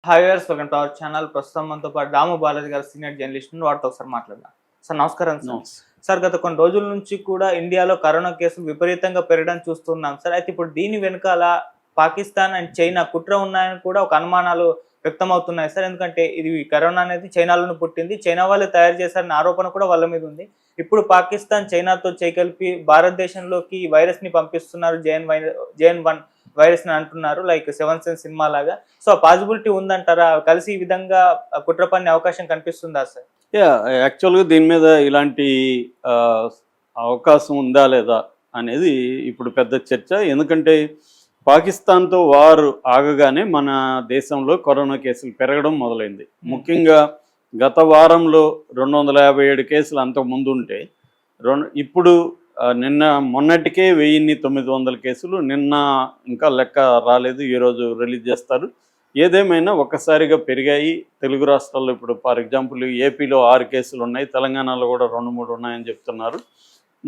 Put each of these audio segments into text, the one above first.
Hi viewers, welcome to our channel. ప్రస్తుతం మనతో పాటు దాము బాలాజీ గారు, సీనియర్ జర్నలిస్ట్, వారితో ఒకసారి మాట్లాడదాం. సార్ నమస్కారం. సార్ గత కొన్ని రోజుల నుంచి కూడా ఇండియాలో కరోనా కేసులు విపరీతంగా పెరగడం చూస్తున్నాం సార్. అయితే ఇప్పుడు దీని వెనకాల పాకిస్తాన్ అండ్ చైనా కుట్ర ఉన్నాయని కూడా ఒక అనుమానాలు వ్యక్తమవుతున్నాయి సార్. ఎందుకంటే ఇది కరోనా అనేది చైనాలోనే పుట్టింది, చైనా వాళ్ళే తయారు చేశారన్న ఆరోపణ కూడా వాళ్ళ మీద ఉంది. ఇప్పుడు పాకిస్తాన్ చైనాతో చేకలిపి భారతదేశంలోకి ఈ వైరస్ ని పంపిస్తున్నారు, JN1 వైరస్ ని అంటున్నారు, లైక్ 7 సెన్స్ సినిమా లాగా. సో పాసిబిలిటీ ఉందంటారా? కలిసి ఈ విధంగా కుట్ర పన్నే అవకాశం కనిపిస్తుందా సార్? యాక్చువల్గా దీని మీద ఇలాంటి అవకాశం ఉందా లేదా అనేది ఇప్పుడు పెద్ద చర్చ. ఎందుకంటే పాకిస్తాన్తో వారు ఆగగానే మన దేశంలో కరోనా కేసులు పెరగడం మొదలైంది. ముఖ్యంగా గత వారంలో 257 కేసులు అంతకు ముందు ఉంటే ఇప్పుడు నిన్న మొన్నటికే 1900 కేసులు. నిన్న ఇంకా లెక్క రాలేదు, ఈరోజు రిలీజ్ చేస్తారు. ఏదేమైనా ఒక్కసారిగా పెరిగాయి. తెలుగు రాష్ట్రాల్లో ఇప్పుడు ఫర్ ఎగ్జాంపుల్ ఏపీలో 6 కేసులు ఉన్నాయి, తెలంగాణలో కూడా 2-3 ఉన్నాయని చెప్తున్నారు.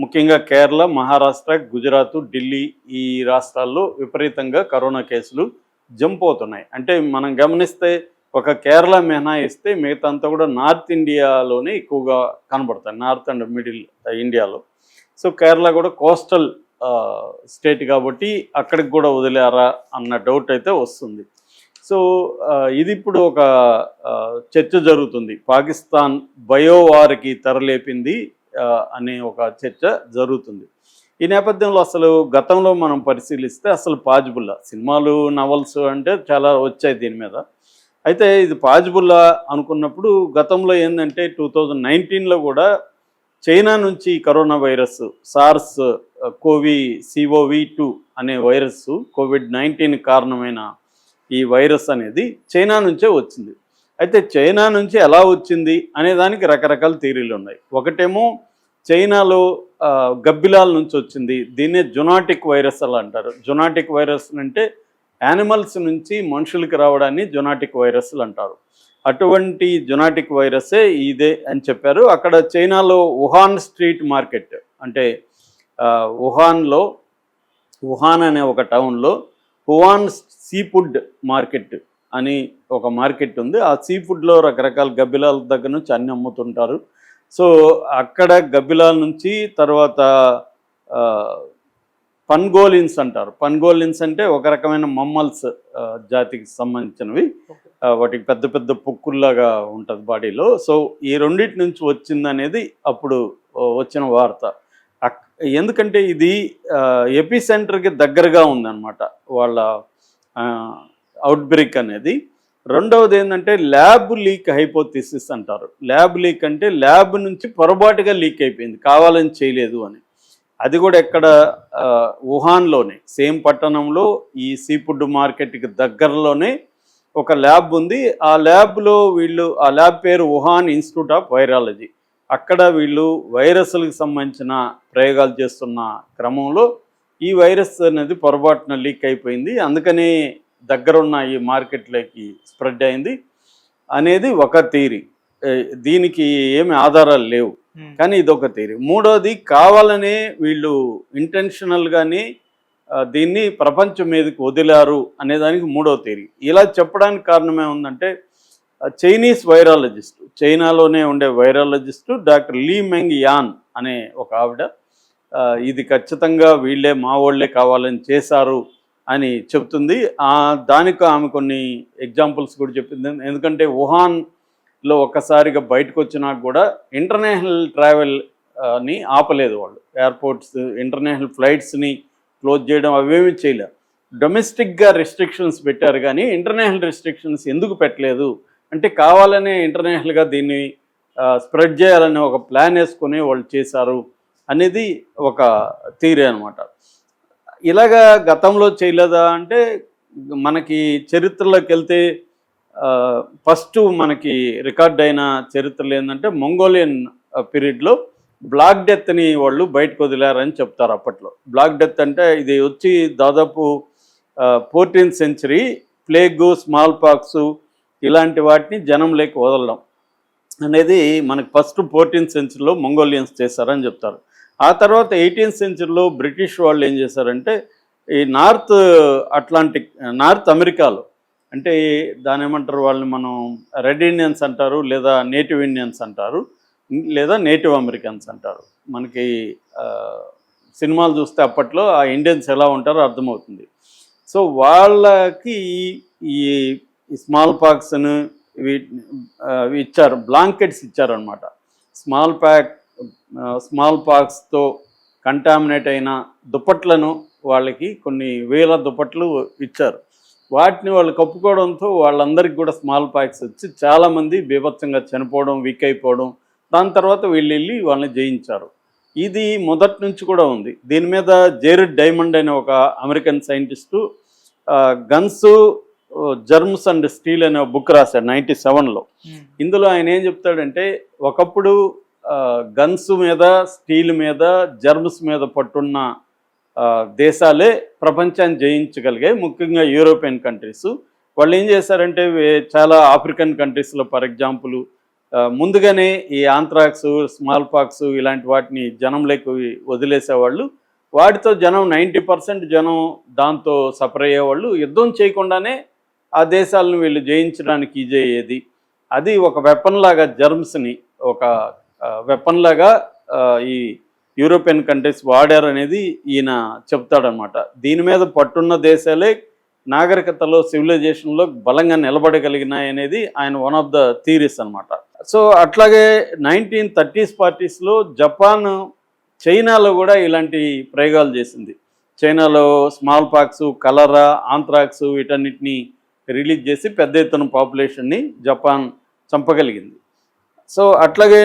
ముఖ్యంగా కేరళ, మహారాష్ట్ర, గుజరాత్, ఢిల్లీ ఈ రాష్ట్రాల్లో విపరీతంగా కరోనా కేసులు జంప్ అవుతున్నాయి. అంటే మనం గమనిస్తే ఒక కేరళ మినహాయిస్తే మిగతా అంతా కూడా నార్త్ ఇండియాలోనే ఎక్కువగా కనబడతాయి, నార్త్ అండ్ మిడిల్ ఇండియాలో. సో కేరళ కూడా కోస్టల్ స్టేట్ కాబట్టి అక్కడికి కూడా వదిలేరా అన్న డౌట్ అయితే వస్తుంది. సో ఇది ఇప్పుడు ఒక చర్చ జరుగుతుంది. పాకిస్తాన్ బయోవార్కి తెరలేపింది అనే ఒక చర్చ జరుగుతుంది. ఈ నేపథ్యంలో అసలు గతంలో మనం పరిశీలిస్తే అసలు పాజిబుల్లా సినిమాలు, నవల్స్ అంటే చాలా వచ్చాయి దీని మీద. అయితే ఇది పాజిబుల్లా అనుకున్నప్పుడు గతంలో ఏంటంటే 2019లో కూడా చైనా నుంచి కరోనా వైరస్ సార్స్ CoV-2 అనే వైరస్, COVID-19 కారణమైన ఈ వైరస్ అనేది చైనా నుంచే వచ్చింది. అయితే చైనా నుంచి ఎలా వచ్చింది అనే దానికి రకరకాల థియరీలు ఉన్నాయి. ఒకటేమో చైనాలో గబ్బిలాల నుంచి వచ్చింది, దీన్నే జునాటిక్ వైరస్ అలా అంటారు. జునాటిక్ వైరస్ అంటే యానిమల్స్ నుంచి మనుషులకి రావడాన్ని జునాటిక్ వైరస్లు అంటారు. అటువంటి జునాటిక్ వైరసే ఇదే అని చెప్పారు. అక్కడ చైనాలో వుహాన్ స్ట్రీట్ మార్కెట్ అంటే వుహాన్ అనే ఒక టౌన్లో వుహాన్ సీ ఫుడ్ మార్కెట్ అని ఒక మార్కెట్ ఉంది. ఆ సీ ఫుడ్లో రకరకాల గబ్బిలాల దగ్గర నుంచి అన్ని అమ్ముతుంటారు. సో అక్కడ గబ్బిలాల నుంచి తర్వాత పన్గోలిన్స్ అంటారు. పన్గోలిన్స్ అంటే ఒక రకమైన మమ్మల్స్ జాతికి సంబంధించినవి. వాటికి పెద్ద పెద్ద పొక్కుల్లాగా ఉంటుంది బాడీలో. సో ఈ రెండింటి నుంచి వచ్చిందనేది అప్పుడు వచ్చిన వార్త. ఎందుకంటే ఇది ఎపి సెంటర్కి దగ్గరగా ఉందన్నమాట వాళ్ళ అవుట్బ్రేక్ అనేది. రెండవది ఏంటంటే ల్యాబ్ లీక్ హైపోథిసిస్ అంటారు. ల్యాబ్ లీక్ అంటే ల్యాబ్ నుంచి పొరపాటుగా లీక్ అయిపోయింది, కావాలని చేయలేదు అని. అది కూడా ఎక్కడ, వుహాన్లోనే, సేమ్ పట్టణంలో ఈ సీ ఫుడ్ మార్కెట్కి దగ్గరలోనే ఒక ల్యాబ్ ఉంది. ఆ ల్యాబ్ పేరు వుహాన్ ఇన్స్టిట్యూట్ ఆఫ్ వైరాలజీ. అక్కడ వీళ్ళు వైరస్లకు సంబంధించిన ప్రయోగాలు చేస్తున్న క్రమంలో ఈ వైరస్ అనేది పొరపాటున లీక్ అయిపోయింది, అందుకనే దగ్గరున్న ఈ మార్కెట్లోకి స్ప్రెడ్ అయింది అనేది ఒక థియరీ. దీనికి ఏమి ఆధారాలు లేవు, కానీ ఇదొక థియరీ. మూడోది కావాలనే వీళ్ళు ఇంటెన్షనల్గానే దీన్ని ప్రపంచం మీదకి వదిలారు అనేదానికి మూడో థియరీ. ఇలా చెప్పడానికి కారణం ఏముందంటే చైనీస్ వైరాలజిస్టు, చైనాలోనే ఉండే virologist doctor Li Meng Yan అనే ఒక ఆవిడ ఇది ఖచ్చితంగా వీళ్ళే మా వాళ్ళే కావాలని చేశారు అని చెప్తుంది. దానికి ఆమె కొన్ని ఎగ్జాంపుల్స్ కూడా చెప్పింది. ఎందుకంటే వుహాన్లో ఒక్కసారిగా బయటకు వచ్చినాక కూడా ఇంటర్నేషనల్ ట్రావెల్ని ఆపలేదు వాళ్ళు. ఎయిర్పోర్ట్స్, ఇంటర్నేషనల్ ఫ్లైట్స్ని క్లోజ్ చేయడం అవేమీ చేయలేదు. డొమెస్టిక్గా రెస్ట్రిక్షన్స్ పెట్టారు, కానీ ఇంటర్నేషనల్ రెస్ట్రిక్షన్స్ ఎందుకు పెట్టలేదు అంటే కావాలనే ఇంటర్నేషనల్గా దీన్ని స్ప్రెడ్ చేయాలని ఒక ప్లాన్ వేసుకొని వాళ్ళు చేశారు అనేది ఒక థియరీ అనమాట. ఇలాగా గతంలో చేయలేదా అంటే మనకి చరిత్రలోకి వెళ్తే ఫస్ట్ మనకి రికార్డ్ అయిన చరిత్రలు ఏంటంటే మంగోలియన్ పీరియడ్లో బ్లాక్ డెత్ని వాళ్ళు బయటకు వదిలారని చెప్తారు. అప్పట్లో బ్లాక్ డెత్ అంటే ఇది వచ్చి దాదాపు 14th century plague, small pox ఇలాంటి వాటిని జనం లేక వదలడం అనేది మనకి ఫస్ట్ 14th centuryలో మంగోలియన్స్ చేశారని చెప్తారు. ఆ తర్వాత 18th centuryలో బ్రిటిష్ వాళ్ళు ఏం చేశారంటే ఈ నార్త్ అమెరికాలో అంటే దాని ఏమంటారు వాళ్ళని మనం రెడ్ ఇండియన్స్ అంటారు, లేదా నేటివ్ ఇండియన్స్ అంటారు, లేదా నేటివ్ అమెరికన్స్ అంటారు. మనకి సినిమాలు చూస్తే అప్పట్లో ఆ ఇండియన్స్ ఎలా ఉంటారో అర్థమవుతుంది. సో వాళ్ళకి ఈ స్మాల్ పాక్స్ను ఇచ్చారు, బ్లాంకెట్స్ ఇచ్చారనమాట. స్మాల్ పాక్స్తో కంటామినేట్ అయిన దుప్పట్లను వాళ్ళకి కొన్ని వేల దుప్పట్లు ఇచ్చారు. వాటిని వాళ్ళు కప్పుకోవడంతో వాళ్ళందరికీ కూడా స్మాల్ పాక్స్ వచ్చి చాలామంది బీభత్సంగా చనిపోవడం, వీక్ అయిపోవడం, దాని తర్వాత వెళ్ళి వాళ్ళని జయించారు. ఇది మొదటి నుంచి కూడా ఉంది. దీని మీద జేరెడ్ డైమండ్ అనే ఒక American scientist guns, germs and steel అనే బుక్ రాశాడు 97లో. ఇందులో ఆయన ఏం చెప్తాడంటే, ఒకప్పుడు గన్స్ మీద, స్టీల్ మీద, జర్మ్స్ మీద పట్టున్న దేశాలే ప్రపంచాన్ని జయించగలిగాయి, ముఖ్యంగా యూరోపియన్ కంట్రీస్. వాళ్ళు ఏం చేశారంటే చాలా ఆఫ్రికన్ కంట్రీస్లో ఫర్ ఎగ్జాంపుల్ ముందుగానే ఈ ఆంథ్రాక్స్, స్మాల్ పాక్స్ ఇలాంటి వాటిని జనంలోకి వదిలేసేవాళ్ళు. వాటితో జనం 90% జనం దాంతో సఫర్ అయ్యేవాళ్ళు. యుద్ధం చేయకుండానే ఆ దేశాలను వీళ్ళు జయించడానికి ఈజీ అయ్యేది. అది ఒక వెపన్ లాగా, జర్మ్స్ని ఒక వెపన్ లాగా ఈ యూరోపియన్ కంట్రీస్ వాడారనేది ఈయన చెప్తాడనమాట. దీని మీద పట్టున్న దేశాలే నాగరికతలో, సివిలైజేషన్లో బలంగా నిలబడగలిగినాయి అనేది ఆయన వన్ ఆఫ్ ద థీరీస్ అనమాట. సో అట్లాగే 1930s 40sలో జపాన్ చైనాలో కూడా ఇలాంటి ప్రయోగాలు చేసింది. చైనాలో స్మాల్ పాక్స్, కలరా, ఆంథ్రాక్స్ వీటన్నిటిని రిలీజ్ చేసి పెద్ద ఎత్తున పాపులేషన్ని జపాన్ చంపగలిగింది. సో అట్లాగే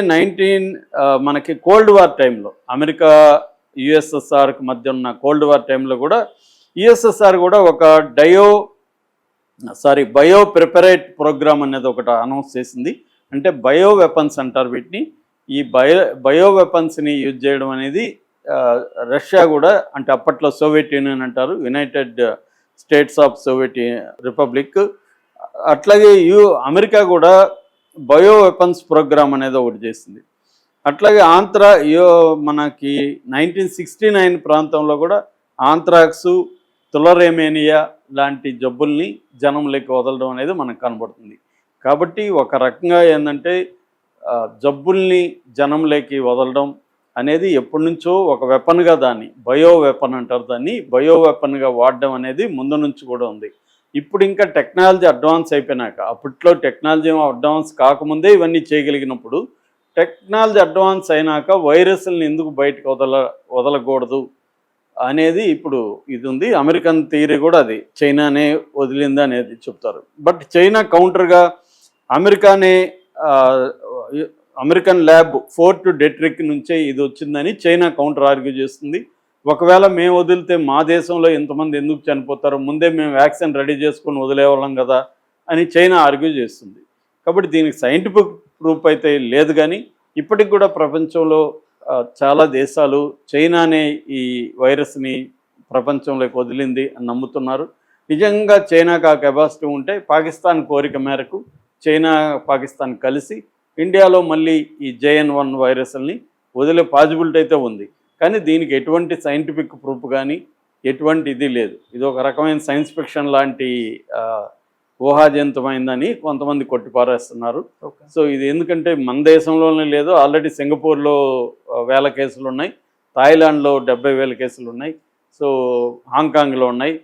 మనకి కోల్డ్ వార్ టైంలో, అమెరికా యుఎస్ఎస్ఆర్కి మధ్య ఉన్న కోల్డ్ వార్ టైంలో కూడా యుఎస్ఎస్ఆర్ కూడా ఒక బయో ప్రిపరేట్ ప్రోగ్రామ్ అనేది ఒకటి అనౌన్స్ చేసింది. అంటే బయో వెపన్స్ అంటారు వీటిని. ఈ బయో వెపన్స్ని యూజ్ చేయడం అనేది రష్యా కూడా, అంటే అప్పట్లో సోవియట్ యూనియన్ అంటారు, United states of Soviet republic, అట్లాగే అమెరికా కూడా బయో వెపన్స్ ప్రోగ్రామ్ అనేది ఒకటి చేసింది. అట్లాగే మనకి 1969 ప్రాంతంలో కూడా ఆంథ్రాక్స్, తులరేమేనియా లాంటి జబ్బుల్ని జనంలోకి వదలడం అనేది మనకు కనబడుతుంది. కాబట్టి ఒక రకంగా ఏంటంటే జబ్బుల్ని జనంలోకి వదలడం అనేది ఎప్పటి నుంచో ఒక వెపన్గా, దాన్ని బయో వెపన్ అంటారు, దాన్ని బయో వెపన్గా వాడడం అనేది ముందు నుంచి కూడా ఉంది. ఇప్పుడు ఇంకా టెక్నాలజీ అడ్వాన్స్ అయిపోయినాక, అప్పట్లో టెక్నాలజీ అడ్వాన్స్ కాకముందే ఇవన్నీ చేయగలిగినప్పుడు, టెక్నాలజీ అడ్వాన్స్ అయినాక వైరస్ని ఎందుకు బయటకు వదలకూడదు అనేది ఇప్పుడు ఇది ఉంది. అమెరికన్ థియరీ కూడా అది, చైనానే వదిలింది అనేది చెప్తారు. బట్ చైనా కౌంటర్గా అమెరికన్ ల్యాబ్ ఫోర్ట్ డెట్రిక్ నుంచే ఇది వచ్చిందని చైనా కౌంటర్ ఆర్గ్యూ చేస్తుంది. ఒకవేళ మేము వదిలితే మా దేశంలో ఎంతమంది ఎందుకు చనిపోతారో, ముందే మేము వ్యాక్సిన్ రెడీ చేసుకొని వదిలేవాళ్ళం కదా అని చైనా ఆర్గ్యూ చేస్తుంది. కాబట్టి దీనికి సైంటిఫిక్ ప్రూఫ్ అయితే లేదు, కానీ ఇప్పటికి కూడా ప్రపంచంలో చాలా దేశాలు చైనానే ఈ వైరస్ని ప్రపంచంలోకి వదిలింది అని నమ్ముతున్నారు. నిజంగా చైనాకు ఆ కెపాసిటీ ఉంటే పాకిస్తాన్ కోరిక మేరకు చైనా, పాకిస్తాన్ కలిసి ఇండియాలో మళ్ళీ ఈ JN1 వైరస్ని వదిలే పాజిబిలిటీ అయితే ఉంది. కానీ దీనికి ఎటువంటి సైంటిఫిక్ ప్రూఫ్ కానీ ఎటువంటి ఇది లేదు. ఇది ఒక రకమైన సైన్స్ ఫిక్షన్ లాంటి ఊహాజనితమైందని కొంతమంది కొట్టిపారేస్తున్నారు. సో ఇది ఎందుకంటే మన దేశంలోనే లేదు, ఆల్రెడీ సింగపూర్లో 1000 కేసులు ఉన్నాయి, థాయిలాండ్లో 70,000 కేసులు ఉన్నాయి, సో హాంకాంగ్లో ఉన్నాయి.